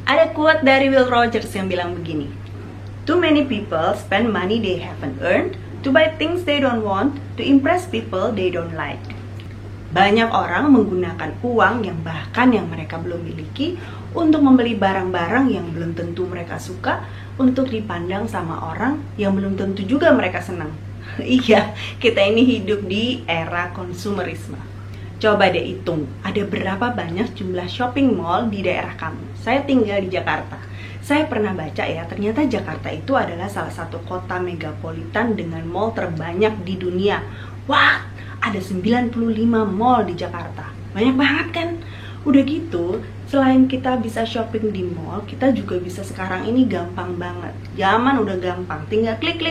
Ada quote dari Will Rogers yang bilang begini, "Too many people spend money they haven't earned to buy things they don't want to impress people they don't like." Banyak orang menggunakan uang yang bahkan yang mereka belum miliki untuk membeli barang-barang yang belum tentu mereka suka untuk dipandang sama orang yang belum tentu juga mereka senang. Iya, kita ini hidup di era konsumerisme. Coba deh hitung, ada berapa banyak jumlah shopping mall di daerah kamu? Saya tinggal di Jakarta. Saya pernah baca ya, ternyata Jakarta itu adalah salah satu kota megapolitan dengan mall terbanyak di dunia. Wah, ada 95 mall di Jakarta. Banyak banget kan? Udah gitu, selain kita bisa shopping di mall, kita juga bisa sekarang ini gampang banget. Zaman udah gampang, tinggal klik,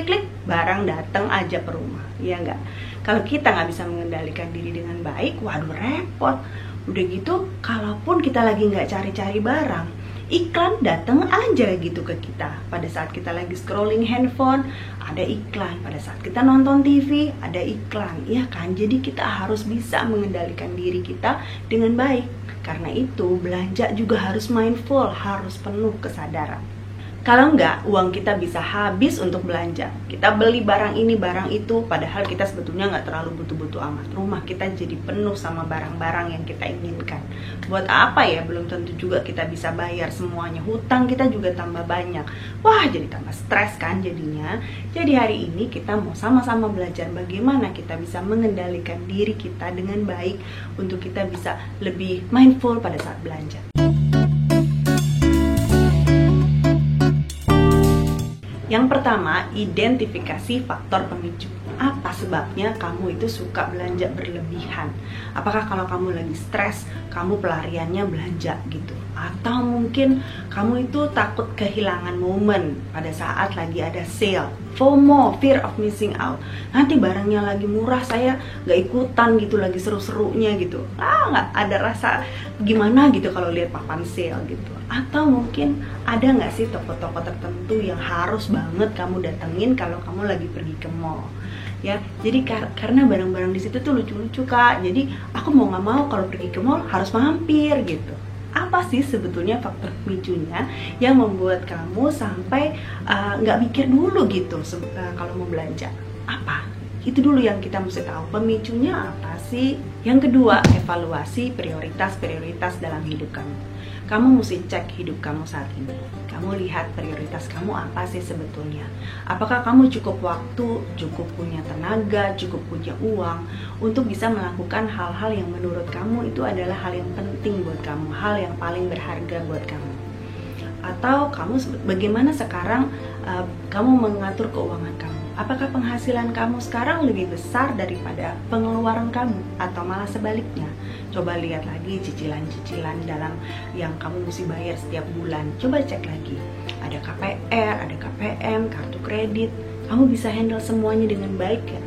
barang datang aja ke rumah, ya enggak? Kalau kita nggak bisa mengendalikan diri dengan baik, waduh repot. Udah gitu, kalaupun kita lagi nggak cari-cari barang, iklan datang aja gitu ke kita. Pada saat kita lagi scrolling handphone, ada iklan. Pada saat kita nonton TV, ada iklan. Iya kan? Jadi kita harus bisa mengendalikan diri kita dengan baik. Karena itu, belanja juga harus mindful, harus penuh kesadaran. Kalau enggak, uang kita bisa habis untuk belanja. Kita beli barang ini, barang itu, padahal kita sebetulnya nggak terlalu butuh-butuh amat. Rumah kita jadi penuh sama barang-barang yang kita inginkan. Buat apa ya? Belum tentu juga kita bisa bayar semuanya. Hutang kita juga tambah banyak. Wah, jadi tambah stres kan jadinya. Jadi hari ini kita mau sama-sama belajar bagaimana kita bisa mengendalikan diri kita dengan baik untuk kita bisa lebih mindful pada saat belanja. Yang pertama, identifikasi faktor pemicu. Apa sebabnya kamu itu suka belanja berlebihan? Apakah kalau kamu lagi stres, kamu pelariannya belanja gitu? Atau mungkin kamu itu takut kehilangan momen pada saat lagi ada sale? FOMO, fear of missing out. Nanti barangnya lagi murah, saya nggak ikutan gitu, lagi seru-serunya gitu. Nggak ada rasa gimana gitu kalau lihat papan sale gitu. Atau mungkin ada nggak sih toko-toko tertentu yang harus banget kamu datengin kalau kamu lagi pergi ke mall? Ya, jadi karena barang-barang di situ tuh lucu-lucu Kak. Jadi aku mau nggak mau kalau pergi ke mall harus mampir gitu. Apa sih sebetulnya faktor pemicunya yang membuat kamu sampai nggak mikir dulu gitu kalau mau belanja? Apa? Itu dulu yang kita mesti tahu, pemicunya apa sih? Yang kedua, evaluasi prioritas-prioritas dalam hidup kamu. Kamu mesti cek hidup kamu saat ini. Kamu lihat prioritas kamu apa sih sebetulnya. Apakah kamu cukup waktu, cukup punya tenaga, cukup punya uang untuk bisa melakukan hal-hal yang menurut kamu itu adalah hal yang penting buat kamu, hal yang paling berharga buat kamu. Atau kamu bagaimana sekarang kamu mengatur keuangan kamu. Apakah penghasilan kamu sekarang lebih besar daripada pengeluaran kamu? Atau malah sebaliknya? Coba lihat lagi cicilan-cicilan dalam yang kamu mesti bayar setiap bulan. Coba cek lagi. Ada KPR, ada KPM, kartu kredit. Kamu bisa handle semuanya dengan baik ya?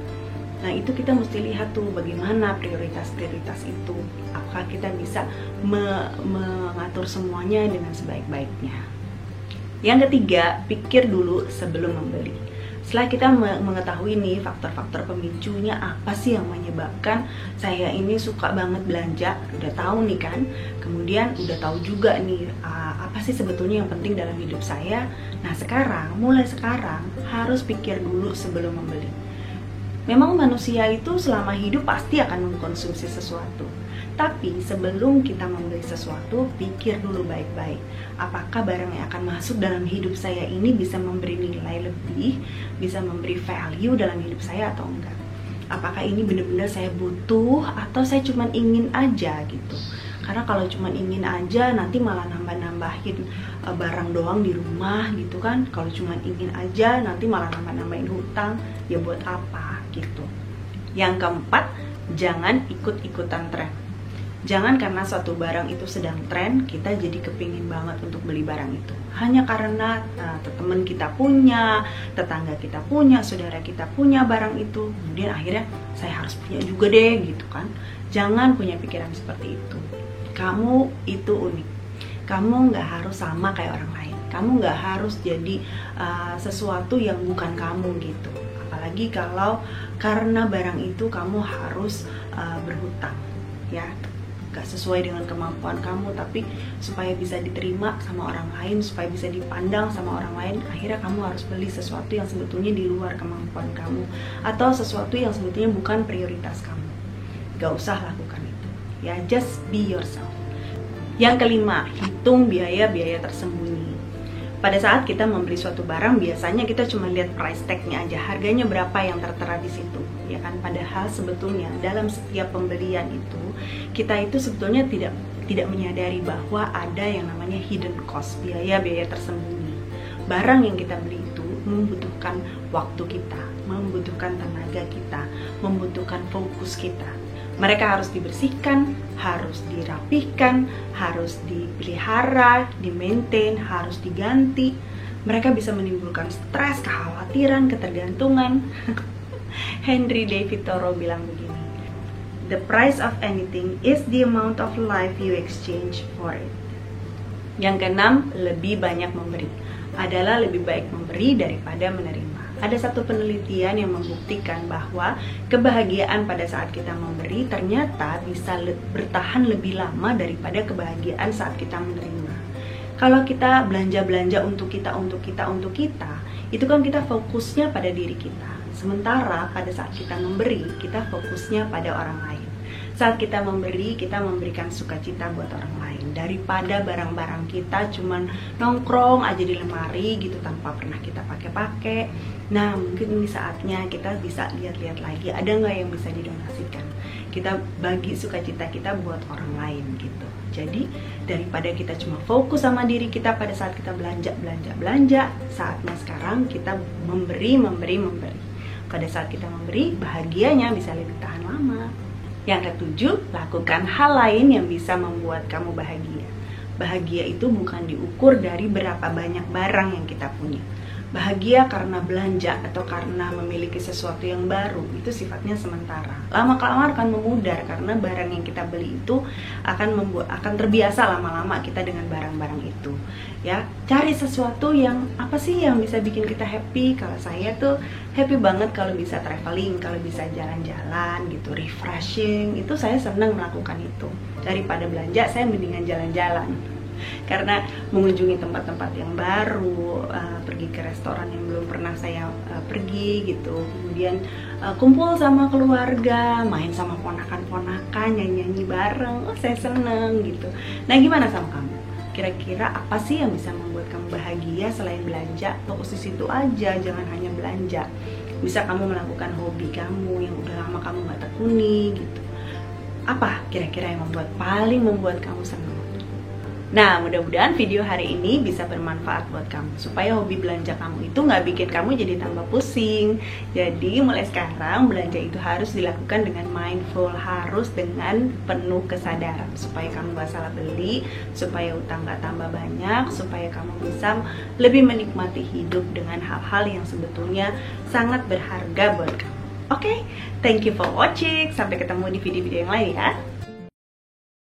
Nah itu kita mesti lihat tuh bagaimana prioritas-prioritas itu. Apakah kita bisa mengatur semuanya dengan sebaik-baiknya. Yang ketiga, pikir dulu sebelum membeli. Setelah kita mengetahui nih faktor-faktor pemicunya apa sih yang menyebabkan saya ini suka banget belanja, udah tahu nih kan. Kemudian udah tahu juga nih apa sih sebetulnya yang penting dalam hidup saya. Nah mulai sekarang harus pikir dulu sebelum membeli. Memang manusia itu selama hidup pasti akan mengkonsumsi sesuatu. Tapi sebelum kita membeli sesuatu, pikir dulu baik-baik. Apakah barang yang akan masuk dalam hidup saya ini bisa memberi nilai lebih, bisa memberi value dalam hidup saya atau enggak? Apakah ini benar-benar saya butuh atau saya cuma ingin aja gitu? Karena kalau cuma ingin aja nanti malah nambah-nambahin barang doang di rumah gitu kan. Kalau cuma ingin aja nanti malah nambah-nambahin hutang, ya buat apa gitu. Yang keempat, jangan ikut-ikutan tren. Jangan karena suatu barang itu sedang tren, kita jadi kepingin banget untuk beli barang itu. Hanya karena teman kita punya, tetangga kita punya, saudara kita punya barang itu, kemudian akhirnya saya harus punya juga deh gitu kan. Jangan punya pikiran seperti itu. Kamu itu unik. Kamu nggak harus sama kayak orang lain. Kamu nggak harus jadi sesuatu yang bukan kamu gitu. Apalagi kalau karena barang itu kamu harus berhutang, ya. gak sesuai dengan kemampuan kamu, tapi supaya bisa diterima sama orang lain, supaya bisa dipandang sama orang lain, akhirnya kamu harus beli sesuatu yang sebetulnya di luar kemampuan kamu, atau sesuatu yang sebetulnya bukan prioritas kamu. Gak usah lakukan itu ya, just be yourself. Yang kelima, hitung biaya-biaya tersembunyi. Pada saat kita membeli suatu barang, biasanya kita cuma lihat price tag-nya aja, harganya berapa yang tertera di situ, ya kan? Padahal sebetulnya dalam setiap pembelian itu, kita itu sebetulnya tidak menyadari bahwa ada yang namanya hidden cost, biaya-biaya tersembunyi. Barang yang kita beli itu membutuhkan waktu kita, membutuhkan tenaga kita, membutuhkan fokus kita. Mereka harus dibersihkan, harus dirapihkan, harus dipelihara, di-maintain, harus diganti. Mereka bisa menimbulkan stres, kekhawatiran, ketergantungan. Henry David Thoreau bilang begini, "The price of anything is the amount of life you exchange for it." Yang keenam, lebih banyak memberi. Adalah lebih baik memberi daripada menerima. Ada satu penelitian yang membuktikan bahwa kebahagiaan pada saat kita memberi ternyata bisa bertahan lebih lama daripada kebahagiaan saat kita menerima. Kalau kita belanja-belanja untuk kita, itu kan kita fokusnya pada diri kita. Sementara pada saat kita memberi, kita fokusnya pada orang lain. Saat kita memberi, kita memberikan sukacita buat orang lain, daripada barang-barang kita cuman nongkrong aja di lemari gitu tanpa pernah kita pakai-pakai. Nah, mungkin ini saatnya kita bisa lihat-lihat lagi, ada nggak yang bisa didonasikan. Kita bagi sukacita kita buat orang lain gitu. Jadi daripada kita cuma fokus sama diri kita pada saat kita belanja, saatnya sekarang kita memberi. Pada saat kita memberi, bahagianya bisa lebih tahan lama. Yang ketujuh, lakukan hal lain yang bisa membuat kamu bahagia. Bahagia itu bukan diukur dari berapa banyak barang yang kita punya. Bahagia karena belanja atau karena memiliki sesuatu yang baru itu sifatnya sementara. Lama-kelamaan akan memudar karena barang yang kita beli itu akan terbiasa lama-lama kita dengan barang-barang itu. Ya, cari sesuatu yang apa sih yang bisa bikin kita happy. Kalau saya tuh happy banget kalau bisa traveling, kalau bisa jalan-jalan gitu, refreshing. Itu saya senang melakukan itu. Daripada belanja, saya mendingan jalan-jalan. Karena mengunjungi tempat-tempat yang baru, pergi ke restoran yang belum pernah saya pergi gitu, kemudian kumpul sama keluarga, main sama ponakan-ponakan, nyanyi-nyanyi bareng, saya seneng gitu. Nah, gimana sama kamu? Kira-kira apa sih yang bisa membuat kamu bahagia selain belanja? Fokus di situ aja, jangan hanya belanja. Bisa kamu melakukan hobi kamu yang udah lama kamu gak tekuni gitu. Apa kira-kira yang paling membuat kamu senang? Nah, mudah-mudahan video hari ini bisa bermanfaat buat kamu, supaya hobi belanja kamu itu nggak bikin kamu jadi tambah pusing. Jadi mulai sekarang belanja itu harus dilakukan dengan mindful, harus dengan penuh kesadaran, supaya kamu nggak salah beli, supaya utang nggak tambah banyak, supaya kamu bisa lebih menikmati hidup dengan hal-hal yang sebetulnya sangat berharga buat kamu. Oke, thank you for watching. Sampai ketemu di video-video yang lain ya.